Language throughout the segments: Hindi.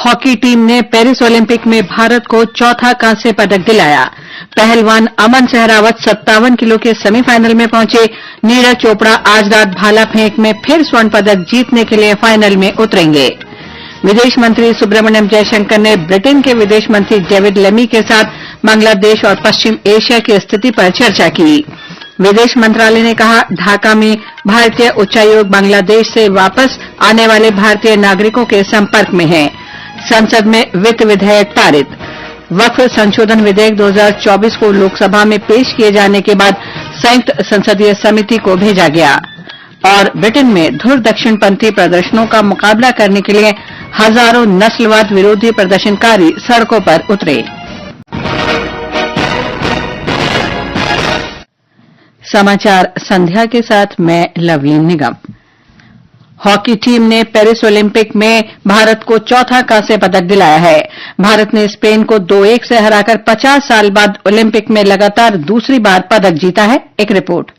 हॉकी टीम ने पेरिस ओलंपिक में भारत को चौथा कांस्य पदक दिलाया। पहलवान अमन सहरावत 57 किलो के सेमीफाइनल में पहुंचे। नीरज चोपड़ा आज रात भाला फेंक में फिर स्वर्ण पदक जीतने के लिए फाइनल में उतरेंगे। विदेश मंत्री सुब्रमण्यम जयशंकर ने ब्रिटेन के विदेश मंत्री डेविड लेमी के साथ बांग्लादेश और पश्चिम एशिया की स्थिति पर चर्चा की। विदेश मंत्रालय ने कहा, ढाका में भारतीय उच्चायोग बांग्लादेश से वापस आने वाले भारतीय नागरिकों के संपर्क में है। संसद में वित्त विधेयक पारित। वक्फ संशोधन विधेयक 2024 को लोकसभा में पेश किए जाने के बाद संयुक्त संसदीय समिति को भेजा गया। और ब्रिटेन में धुर दक्षिणपंथी प्रदर्शनों का मुकाबला करने के लिए हजारों नस्लवाद विरोधी प्रदर्शनकारी सड़कों पर उतरे। समाचार संध्या के साथ मैं लवलीन निगम। हॉकी टीम ने पेरिस ओलंपिक में भारत को चौथा कांस्य पदक दिलाया है। भारत ने स्पेन को 2-1 से हराकर 50 साल बाद ओलंपिक में लगातार दूसरी बार पदक जीता है। एक रिपोर्ट।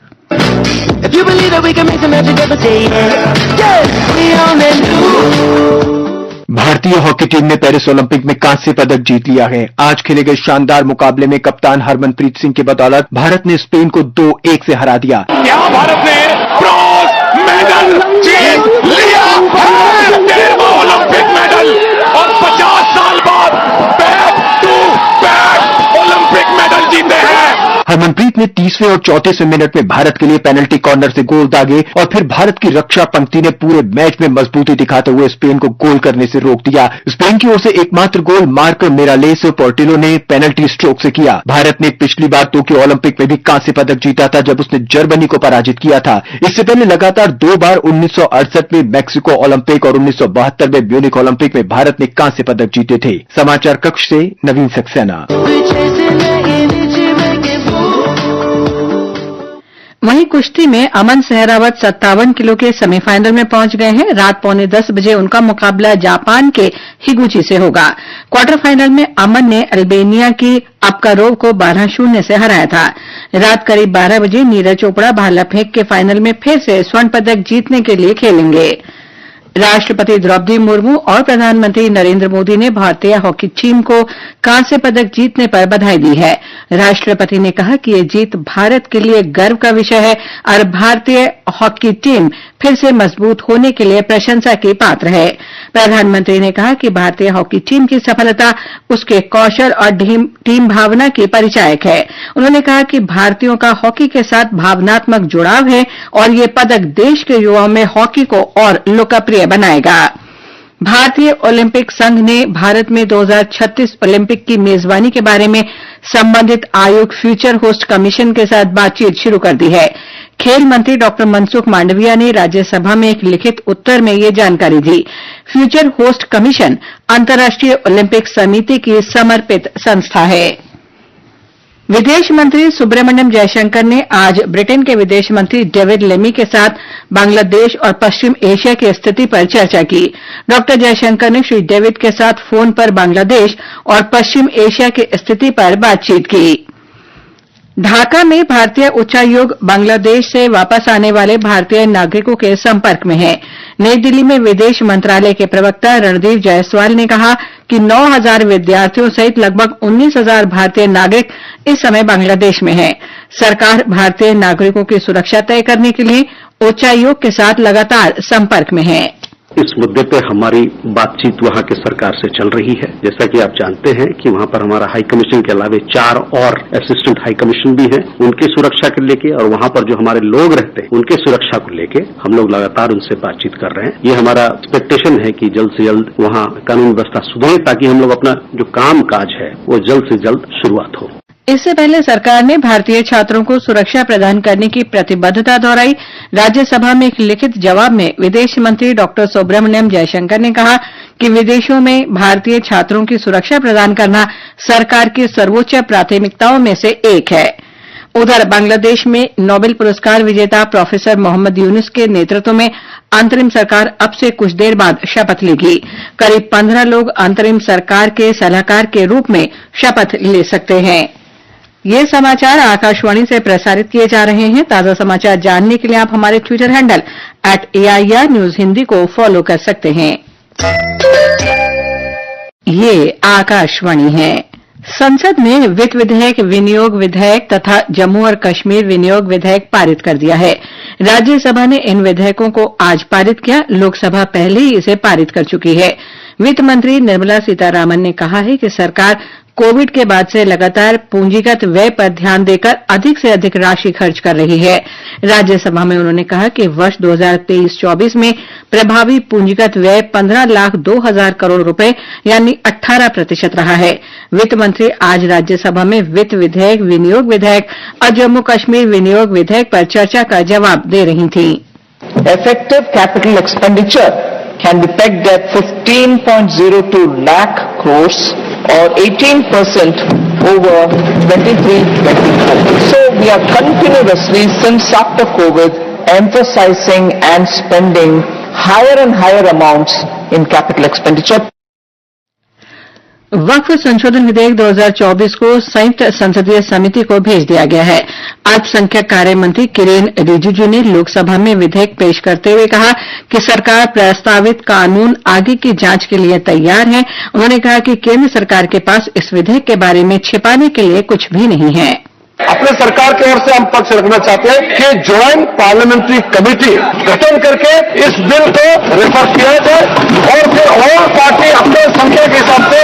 भारतीय हॉकी टीम ने पेरिस ओलंपिक में कांस्य पदक जीत लिया है। आज खेले गए शानदार मुकाबले में कप्तान हरमनप्रीत सिंह की बदौलत भारत ने स्पेन को 2-1 से हरा दिया। यहाँ भारत ने ब्रॉन्ज मेडल जीत लिया है, 13वां ओलंपिक मेडल और 50 साल बाद back to back Olympic medal जीते हैं। हरमनप्रीत ने 30वें और 34वें मिनट में भारत के लिए पेनल्टी कॉर्नर से गोल दागे और फिर भारत की रक्षा पंक्ति ने पूरे मैच में मजबूती दिखाते हुए स्पेन को गोल करने से रोक दिया। स्पेन की ओर से एकमात्र गोल मार्को मिरालेस पोर्टिलो ने पेनल्टी स्ट्रोक से किया। भारत ने पिछली बार टोक्यो ओलंपिक में भी कांस्य पदक जीता था, जब उसने जर्मनी को पराजित किया था। इससे पहले लगातार 2 बार 1968 में मैक्सिको ओलंपिक और 1972 में म्यूनिख ओलंपिक में भारत ने कांस्य पदक जीते थे। समाचार कक्ष से नवीन सक्सेना। वहीं कुश्ती में अमन सहरावत 57 किलो के सेमीफाइनल में पहुंच गए हैं। रात 9:45 बजे उनका मुकाबला जापान के हिगुची से होगा। क्वार्टर फाइनल में अमन ने अल्बेनिया की अपकारोव को 12-0 से हराया था। रात करीब 12 बजे नीरज चोपड़ा भाला फेंक के फाइनल में फिर से स्वर्ण पदक जीतने के लिए खेलेंगे। राष्ट्रपति द्रौपदी मुर्मू और प्रधानमंत्री नरेंद्र मोदी ने भारतीय हॉकी टीम को कांस्य पदक जीतने पर बधाई दी है। राष्ट्रपति ने कहा कि ये जीत भारत के लिए गर्व का विषय है और भारतीय हॉकी टीम फिर से मजबूत होने के लिए प्रशंसा के पात्र है। प्रधानमंत्री ने कहा कि भारतीय हॉकी टीम की सफलता उसके कौशल और टीम भावना की परिचायक है। उन्होंने कहा कि भारतीयों का हॉकी के साथ भावनात्मक जुड़ाव है और ये पदक देश के युवाओं में हॉकी को और लोकप्रिय बनाएगा। भारतीय ओलंपिक संघ ने भारत में 2036 ओलंपिक की मेजबानी के बारे में संबंधित आयोग फ्यूचर होस्ट कमीशन के साथ बातचीत शुरू कर दी है। खेल मंत्री डॉक्टर मनसुख मांडविया ने राज्यसभा में एक लिखित उत्तर में ये जानकारी दी। फ्यूचर होस्ट कमीशन अंतर्राष्ट्रीय ओलंपिक समिति की समर्पित संस्था है। विदेश मंत्री सुब्रमण्यम जयशंकर ने आज ब्रिटेन के विदेश मंत्री डेविड लेमी के साथ बांग्लादेश और पश्चिम एशिया की स्थिति पर चर्चा की। डॉक्टर जयशंकर ने श्री डेविड के साथ फोन पर बांग्लादेश और पश्चिम एशिया की स्थिति पर बातचीत की। ढाका में भारतीय उच्चायोग बांग्लादेश से वापस आने वाले भारतीय नागरिकों के संपर्क में है। नई दिल्ली में विदेश मंत्रालय के प्रवक्ता रणदीप जायसवाल ने कहा कि 9,000 विद्यार्थियों सहित लगभग 19,000 भारतीय नागरिक इस समय बांग्लादेश में हैं। सरकार भारतीय नागरिकों की सुरक्षा तय करने के लिए उच्चायोग के साथ लगातार संपर्क में है। इस मुद्दे पे हमारी बातचीत वहां के सरकार से चल रही है। जैसा कि आप जानते हैं कि वहां पर हमारा हाई कमीशन के अलावे 4 और असिस्टेंट हाई कमीशन भी हैं। उनकी सुरक्षा को लेके और वहां पर जो हमारे लोग रहते हैं उनके सुरक्षा को लेके हम लोग लगातार उनसे बातचीत कर रहे हैं। ये हमारा एक्सपेक्टेशन है कि जल्द से जल्द वहां कानून व्यवस्था सुधरे ताकि हम लोग अपना जो काम काज है वो जल्द से जल्द शुरुआत हो। इससे पहले सरकार ने भारतीय छात्रों को सुरक्षा प्रदान करने की प्रतिबद्धता दोहराई। राज्यसभा में एक लिखित जवाब में विदेश मंत्री डॉक्टर सुब्रमण्यम जयशंकर ने कहा कि विदेशों में भारतीय छात्रों की सुरक्षा प्रदान करना सरकार की सर्वोच्च प्राथमिकताओं में से एक है। उधर बांग्लादेश में नोबेल पुरस्कार विजेता प्रोफेसर मोहम्मद यूनुस के नेतृत्व में अंतरिम सरकार अब से कुछ देर बाद शपथ लेगी। करीब 15 लोग अंतरिम सरकार के सलाहकार के रूप में शपथ ले सकते हैं। ये समाचार आकाशवाणी से प्रसारित किए जा रहे हैं। ताजा समाचार जानने के लिए आप हमारे Twitter handle @AIR News Hindi को फॉलो कर सकते हैं। ये आकाशवाणी है। संसद ने वित्त विधेयक, विनियोग विधेयक तथा जम्मू और कश्मीर विनियोग विधेयक पारित कर दिया है। राज्यसभा ने इन विधेयकों को आज पारित किया। लोकसभा पहले ही इसे पारित कर चुकी है। वित्त मंत्री निर्मला सीतारामन ने कहा है कि सरकार कोविड के बाद से लगातार पूंजीगत व्यय पर ध्यान देकर अधिक से अधिक राशि खर्च कर रही है। राज्यसभा में उन्होंने कहा कि वर्ष 2023-24 में प्रभावी पूंजीगत व्यय 15,02,000 करोड़ रुपए यानी 18% रहा है। वित्त मंत्री आज राज्यसभा में वित्त विधेयक, विनियोग विधेयक और जम्मू कश्मीर विनियोग विधेयक पर चर्चा का जवाब दे रही थीं। Effective capital expenditure can be pegged at 15.02 lakh crores or 18% over 23-24. So we are continuously since after COVID emphasizing and spending higher and higher amounts in capital expenditure. वक्फ संशोधन विधेयक 2024 को संयुक्त संसदीय समिति को भेज दिया गया है। अल्पसंख्यक कार्य मंत्री किरेन रिजिजू ने लोकसभा में विधेयक पेश करते हुए कहा कि सरकार प्रस्तावित कानून आगे की जांच के लिए तैयार है। उन्होंने कहा कि केंद्र सरकार के पास इस विधेयक के बारे में छिपाने के लिए कुछ भी नहीं है। अपने सरकार की ओर से हम पक्ष रखना चाहते हैं कि ज्वाइंट पार्लियामेंट्री कमेटी गठन करके इस बिल को रेफर किया जाए और फिर और पार्टी अपने संख्या के हिसाब से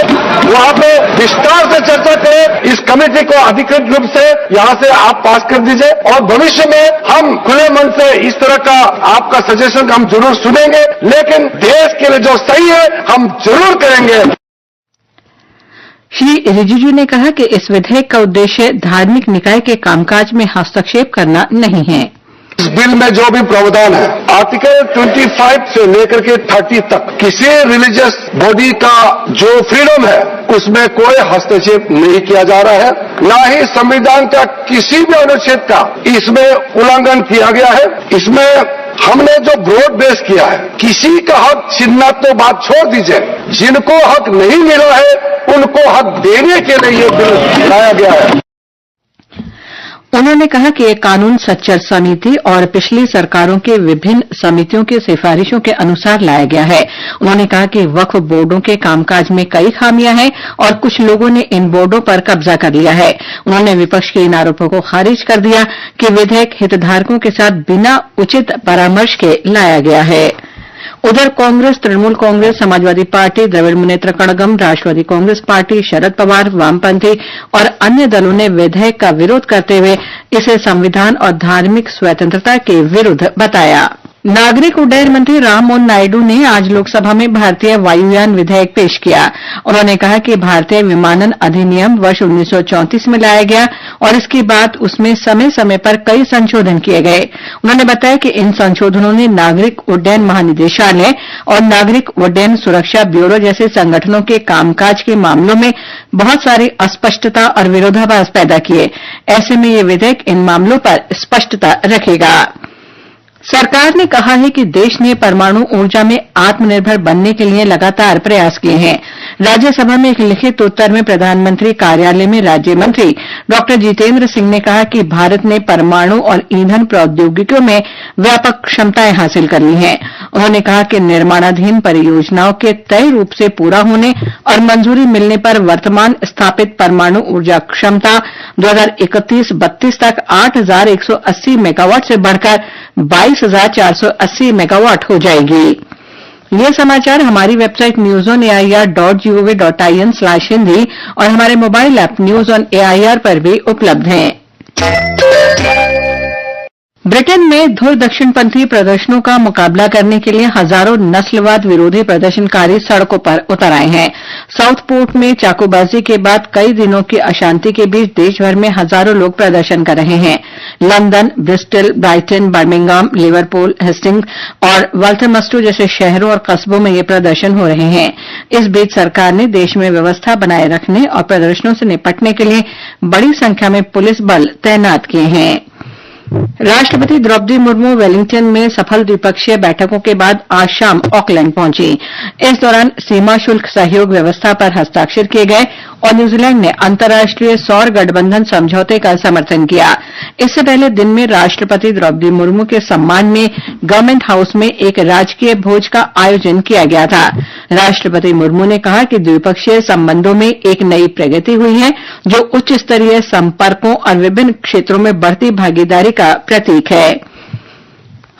वहां पे विस्तार से चर्चा करे। इस कमेटी को अधिकृत रूप से यहां से आप पास कर दीजिए और भविष्य में हम खुले मन से इस तरह का आपका सजेशन हम जरूर सुनेंगे, लेकिन देश के लिए जो सही है हम जरूर करेंगे। श्री रिजिजू ने कहा कि इस विधेयक का उद्देश्य धार्मिक निकाय के कामकाज में हस्तक्षेप करना नहीं है। इस बिल में जो भी प्रावधान है आर्टिकल 25 से लेकर के 30 तक किसी रिलीजियस बॉडी का जो फ्रीडम है उसमें कोई हस्तक्षेप नहीं किया जा रहा है, न ही संविधान का किसी भी अनुच्छेद का इसमें उल्लंघन किया गया है। इसमें हमने जो ब्रॉड बेस किया है, किसी का हक छीनना तो बात छोड़ दीजिए, जिनको हक नहीं मिला है उनको हक देने के लिए ये बिल लाया गया है। उन्होंने कहा कि ये कानून सच्चर समिति और पिछली सरकारों के विभिन्न समितियों की सिफारिशों के अनुसार लाया गया है। उन्होंने कहा कि वक्फ बोर्डों के कामकाज में कई खामियां हैं और कुछ लोगों ने इन बोर्डों पर कब्जा कर लिया है। उन्होंने विपक्ष के इन आरोपों को खारिज कर दिया कि विधेयक हितधारकों के साथ बिना उचित परामर्श के लाया गया है। उधर कांग्रेस, तृणमूल कांग्रेस, समाजवादी पार्टी, द्रविड़ मुनेत्र कड़गम, राष्ट्रवादी कांग्रेस पार्टी, शरद पवार, वामपंथी और अन्य दलों ने विधेयक का विरोध करते हुए इसे संविधान और धार्मिक स्वतंत्रता के विरुद्ध बताया। नागरिक उड्डयन मंत्री राममोहन नायडू ने आज लोकसभा में भारतीय वायुयान विधेयक पेश किया। उन्होंने कहा कि भारतीय विमानन अधिनियम वर्ष 1934 में लाया गया और इसके बाद उसमें समय समय पर कई संशोधन किए गए। उन्होंने बताया कि इन संशोधनों ने नागरिक उड्डयन महानिदेशालय और नागरिक उड्डयन सुरक्षा ब्यूरो जैसे संगठनों के कामकाज के मामलों में बहुत सारी अस्पष्टता और विरोधाभास पैदा किए। ऐसे में ये विधेयक इन मामलों पर स्पष्टता रखेगा। सरकार ने कहा है कि देश ने परमाणु ऊर्जा में आत्मनिर्भर बनने के लिए लगातार प्रयास किए हैं। राज्यसभा में एक लिखित उत्तर में प्रधानमंत्री कार्यालय में राज्य मंत्री डॉ जितेंद्र सिंह ने कहा कि भारत ने परमाणु और ईंधन प्रौद्योगिकियों में व्यापक क्षमताएं हासिल कर ली हैं। उन्होंने कहा कि निर्माणाधीन परियोजनाओं के तय रूप से पूरा होने और मंजूरी मिलने पर वर्तमान स्थापित परमाणु ऊर्जा क्षमता 2031-32 तक 8,180 मेगावाट से बढ़कर 22,480 मेगावाट हो जाएगी। ये समाचार हमारी वेबसाइट newsonair.gov.in/hindi और हमारे mobile app news on AIR पर भी उपलब्ध हैं। ब्रिटेन में धुर दक्षिणपंथी प्रदर्शनों का मुकाबला करने के लिए हजारों नस्लवाद विरोधी प्रदर्शनकारी सड़कों पर उतर आए हैं। साउथपोर्ट में चाकूबाजी के बाद कई दिनों की अशांति के बीच देशभर में हजारों लोग प्रदर्शन कर रहे हैं। London, Bristol, Brighton, Birmingham, Liverpool, Hastings और वाल्थरमस्टो जैसे शहरों और कस्बों में ये प्रदर्शन हो रहे हैं। इस बीच सरकार ने देश में व्यवस्था बनाए रखने और प्रदर्शनों से निपटने के लिए बड़ी संख्या में पुलिस बल तैनात किए हैं। राष्ट्रपति द्रौपदी मुर्मू वेलिंगटन में सफल द्विपक्षीय बैठकों के बाद आज शाम ऑकलैंड पहुंची। इस दौरान सीमा शुल्क सहयोग व्यवस्था पर हस्ताक्षर किए गए। और न्यूजीलैंड ने अंतर्राष्ट्रीय सौर गठबंधन समझौते का समर्थन किया। इससे पहले दिन में राष्ट्रपति द्रौपदी मुर्मू के सम्मान में गवर्नमेंट हाउस में एक राजकीय भोज का आयोजन किया गया था। राष्ट्रपति मुर्मू ने कहा कि द्विपक्षीय संबंधों में एक नई प्रगति हुई है, जो उच्च स्तरीय संपर्कों और विभिन्न क्षेत्रों में बढ़ती भागीदारी का प्रतीक है।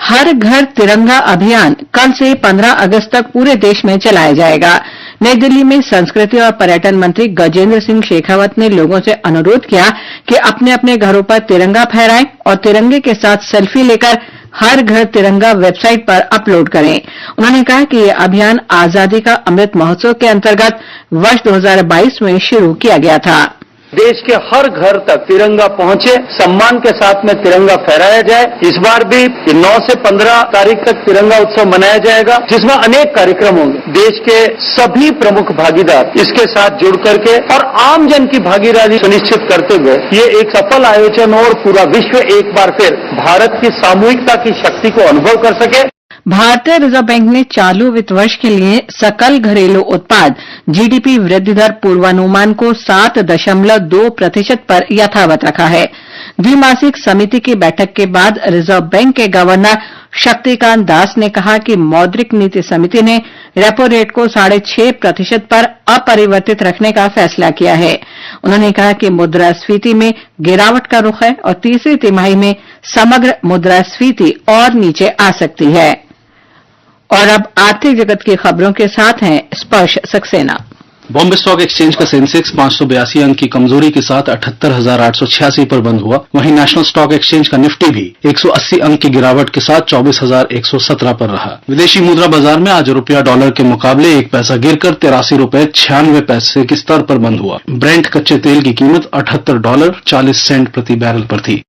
हर घर तिरंगा अभियान कल से 15 अगस्त तक पूरे देश में चलाया जाएगा। नई दिल्ली में संस्कृति और पर्यटन मंत्री गजेंद्र सिंह शेखावत ने लोगों से अनुरोध किया कि अपने अपने घरों पर तिरंगा फहराएं और तिरंगे के साथ सेल्फी लेकर हर घर तिरंगा वेबसाइट पर अपलोड करें। उन्होंने कहा कि यह अभियान आजादी का अमृत महोत्सव के अंतर्गत वर्ष 2022 में शुरू किया गया था। देश के हर घर तक तिरंगा पहुंचे, सम्मान के साथ में तिरंगा फहराया जाए। इस बार भी 9 से 15 तारीख तक तिरंगा उत्सव मनाया जाएगा, जिसमें अनेक कार्यक्रम होंगे। देश के सभी प्रमुख भागीदार इसके साथ जुड़ करके और आम जन की भागीदारी सुनिश्चित करते हुए ये एक सफल आयोजन और पूरा विश्व एक बार फिर भारत की सामूहिकता की शक्ति को अनुभव कर सके। भारतीय रिजर्व बैंक ने चालू वित्त वर्ष के लिए सकल घरेलू उत्पाद जीडीपी वृद्धि दर पूर्वानुमान को 7.2% पर यथावत रखा है। द्विमासिक समिति की बैठक के बाद रिजर्व बैंक के गवर्नर शक्तिकांत दास ने कहा कि मौद्रिक नीति समिति ने रेपो रेट को 6.5% पर अपरिवर्तित रखने का फैसला किया है। उन्होंने कहा कि मुद्रास्फीति में गिरावट का रुख है और तीसरी तिमाही में समग्र मुद्रास्फीति और नीचे आ सकती है। और अब आर्थिक जगत की खबरों के साथ हैं स्पर्श सक्सेना। बॉम्बे स्टॉक एक्सचेंज का सेंसेक्स 582 अंक की कमजोरी के साथ 78,886 पर बंद हुआ। वहीं नेशनल स्टॉक एक्सचेंज का निफ्टी भी 180 अंक की गिरावट के साथ 24,117 पर रहा। विदेशी मुद्रा बाजार में आज रुपया डॉलर के मुकाबले 1 पैसा गिरकर $83.96 के स्तर पर बंद हुआ। ब्रेंट कच्चे तेल की कीमत $78.40 प्रति बैरल पर थी।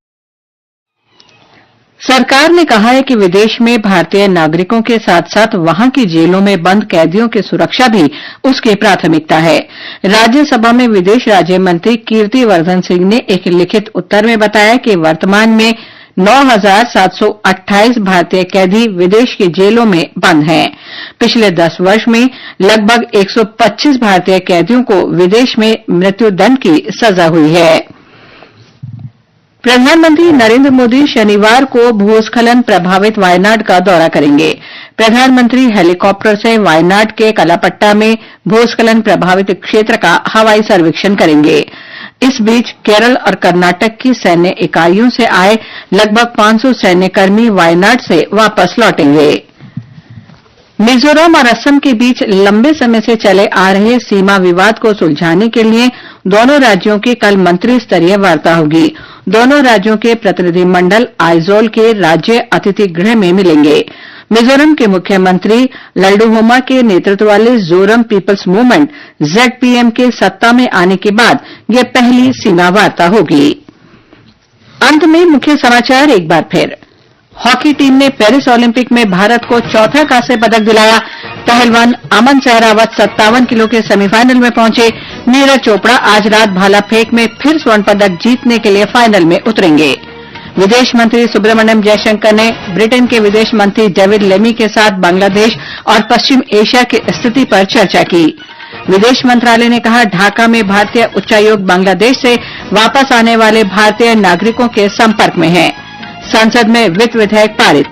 सरकार ने कहा है कि विदेश में भारतीय नागरिकों के साथ साथ वहां की जेलों में बंद कैदियों की सुरक्षा भी उसकी प्राथमिकता है। राज्यसभा में विदेश राज्य मंत्री कीर्तिवर्धन सिंह ने एक लिखित उत्तर में बताया कि वर्तमान में 9,728 भारतीय कैदी विदेश की जेलों में बंद हैं। पिछले 10 वर्ष में लगभग 125 भारतीय कैदियों को विदेश में मृत्युदंड की सजा हुई है। प्रधानमंत्री नरेंद्र मोदी शनिवार को भूस्खलन प्रभावित वायनाड का दौरा करेंगे। प्रधानमंत्री हेलीकॉप्टर से वायनाड के कलापट्टा में भूस्खलन प्रभावित क्षेत्र का हवाई सर्वेक्षण करेंगे। इस बीच केरल और कर्नाटक की सैन्य इकाइयों से आए लगभग 500 सैन्यकर्मी वायनाड से वापस लौटेंगे। मिजोरम और असम के बीच लंबे समय से चले आ रहे सीमा विवाद को सुलझाने के लिए दोनों राज्यों की कल मंत्री स्तरीय वार्ता होगी। दोनों राज्यों के प्रतिनिधिमंडल आइजोल के राज्य अतिथि गृह में मिलेंगे। मिजोरम के मुख्यमंत्री लल्डुहोमा के नेतृत्व वाले जोरम पीपल्स मूवमेंट जेडपीएम के सत्ता में आने के बाद यह पहली सीमा वार्ता होगी। अंत में मुख्य समाचार एक बार फिर। हॉकी टीम ने पेरिस ओलंपिक में भारत को चौथा कांस्य पदक दिलाया। पहलवान अमन सहरावत 57 किलो के सेमीफाइनल में पहुंचे। नीरज चोपड़ा आज रात भाला फेंक में फिर स्वर्ण पदक जीतने के लिए फाइनल में उतरेंगे। विदेश मंत्री सुब्रमण्यम जयशंकर ने ब्रिटेन के विदेश मंत्री डेविड लेमी के साथ बांग्लादेश और पश्चिम एशिया की स्थिति पर चर्चा की। विदेश मंत्रालय ने कहा ढाका में भारतीय उच्चायोग बांग्लादेश से वापस आने वाले भारतीय नागरिकों के संपर्क में है। संसद में वित्त विधेयक पारित।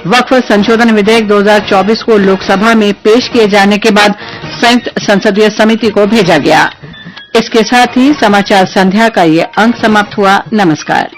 वक्फ संशोधन विधेयक 2024 को लोकसभा में पेश किए जाने के बाद संयुक्त संसदीय समिति को भेजा गया। इसके साथ ही समाचार संध्या का ये अंक समाप्त हुआ। नमस्कार।